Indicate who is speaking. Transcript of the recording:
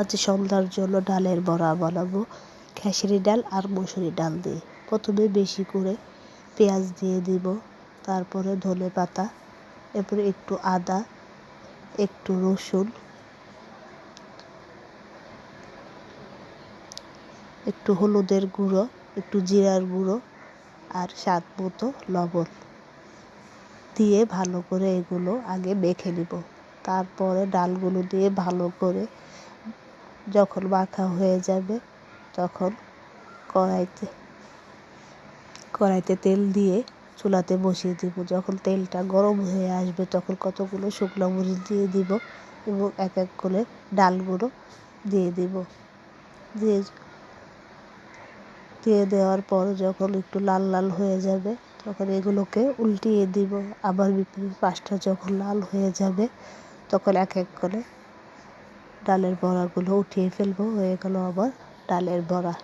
Speaker 1: আজ সন্ধ্যার জন্য ডালের বড়া বানাবো খেসারি ডাল আর মসুরি ডাল দিয়ে। প্রথমে বেশি করে পেঁয়াজ দিয়ে দিব, তারপরে ধনেপাতা, এরপরে একটু আদা, একটু রসুন, একটু হলুদের গুঁড়ো, একটু জিরার গুঁড়ো আর স্বাদ মতো লবণ দিয়ে ভালো করে এগুলো আগে মেখে নিব। তারপরে ডালগুলো দিয়ে ভালো করে যখন মাখা হয়ে যাবে তখন কড়াইতে তেল দিয়ে চুলাতে বসিয়ে দিব। যখন তেলটা গরম হয়ে আসবে তখন কতগুলো শুকনো মরিচ দিয়ে দিব এবং এক এক করে ডালগুলো দিয়ে দিব। দিয়ে দেওয়ার পর যখন একটু লাল লাল হয়ে যাবে তখন এগুলোকে উল্টিয়ে দিব। আবার বিপরীত পাশটা যখন লাল হয়ে যাবে তখন এক এক করে ডালের বড়াগুলো উঠিয়ে ফেলবো। হয়ে গেল আবার ডালের বড়া।